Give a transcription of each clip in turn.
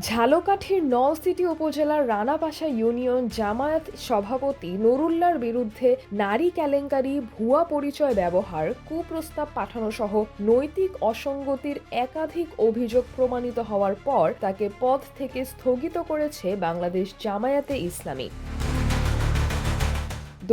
ঝালকাঠির নলছিটি উপজেলার রানাপাশা ইউনিয়ন জামায়াত সভাপতি নুরুল্লাহর বিরুদ্ধে নারী কেলেঙ্কারি, ভুয়া পরিচয় ব্যবহার, কুপ্রস্তাব পাঠানো সহ নৈতিক অসঙ্গতির একাধিক অভিযোগ প্রমাণিত হওয়ার পর তাকে পদ থেকে স্থগিত করেছে বাংলাদেশ জামায়াতে ইসলামী।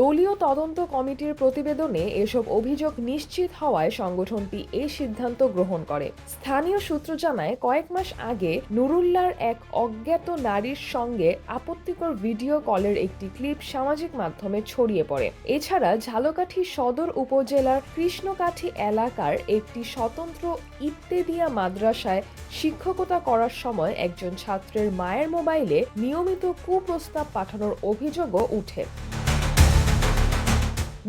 দলীয় তদন্ত কমিটির প্রতিবেদনে এসব অভিযোগ নিশ্চিত হওয়ায় সংগঠনটি এই সিদ্ধান্ত গ্রহণ করে। স্থানীয় সূত্র জানায়, কয়েক মাস আগে নুরুল্লাহর এক অজ্ঞাত নারীর সঙ্গে আপত্তিকর ভিডিও কলের একটি ক্লিপ সামাজিক মাধ্যমে ছড়িয়ে পড়ে। এছাড়া ঝালকাঠি সদর উপজেলার কৃষ্ণকাঠি এলাকার একটি স্বতন্ত্র ইত্তেদিয়া মাদ্রাসায় শিক্ষকতা করার সময় একজন ছাত্রের মায়ের মোবাইলে নিয়মিত কুপ্রস্তাব পাঠানোর অভিযোগও উঠে।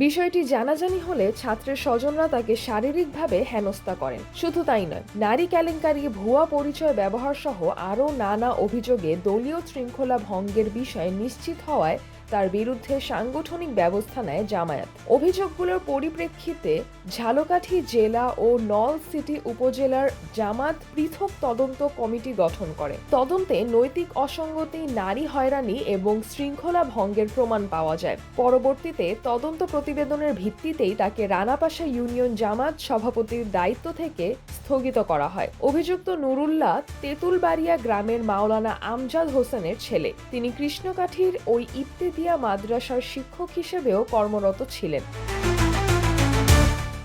বিষয়টি জানাজানি হলে ছাত্রের স্বজনরা তাকে শারীরিকভাবে হেনস্থা করেন। শুধু তাই নয়, নারী কেলেঙ্কারি, ভুয়া পরিচয় ব্যবহার সহ আরও নানা অভিযোগে দলীয় শৃঙ্খলা ভঙ্গের বিষয় নিশ্চিত হওয়ায় তার বিরুদ্ধে সাংগঠনিক ব্যবস্থা নেয় জামায়াত। অভিযোগগুলোর পরিপ্রেক্ষিতে ঝালকাঠি জেলা ও নলছিটি উপজেলার জামাত পৃথক তদন্ত কমিটি গঠন করে। তদন্তে নৈতিক অসঙ্গতি, নারী হয়রানি এবং শৃঙ্খলা ভঙ্গের প্রমাণ পাওয়া যায়। পরবর্তীতে তদন্ত প্রতিবেদনের ভিত্তিতেই তাকে রানাপাশা ইউনিয়ন জামাত সভাপতির দায়িত্ব থেকে স্থগিত করা হয়। অভিযুক্ত নুরুল্লাহ তেঁতুলবাড়িয়া গ্রামের মাওলানা আমজাদ হোসেনের ছেলে। তিনি কৃষ্ণকাঠির ওই ইত্তেদিয়া মাদ্রাসার শিক্ষক হিসেবেও কর্মরত ছিলেন।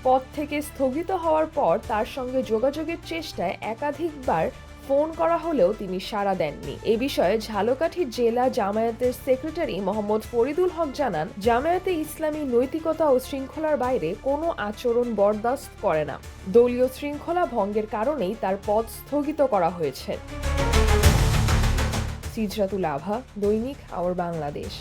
পদ থেকে স্থগিত হওয়ার পর তার সঙ্গে যোগাযোগের চেষ্টায় একাধিকবার ফোন করা হলেও তিনি সাড়া দেননি। এ বিষয়ে ঝালকাঠি জেলা জামায়াতের সেক্রেটারি মোহাম্মদ ফরিদুল হক জানান, জামায়াতে ইসলামী নৈতিকতা ও শৃঙ্খলার বাইরে কোনো আচরণ বরদাস্ত করে না। দলীয় শৃঙ্খলা ভঙ্গের কারণেই তার পদ স্থগিত করা হয়েছে। সিজরাতুল আভা, দৈনিক আওয়ার বাংলাদেশ।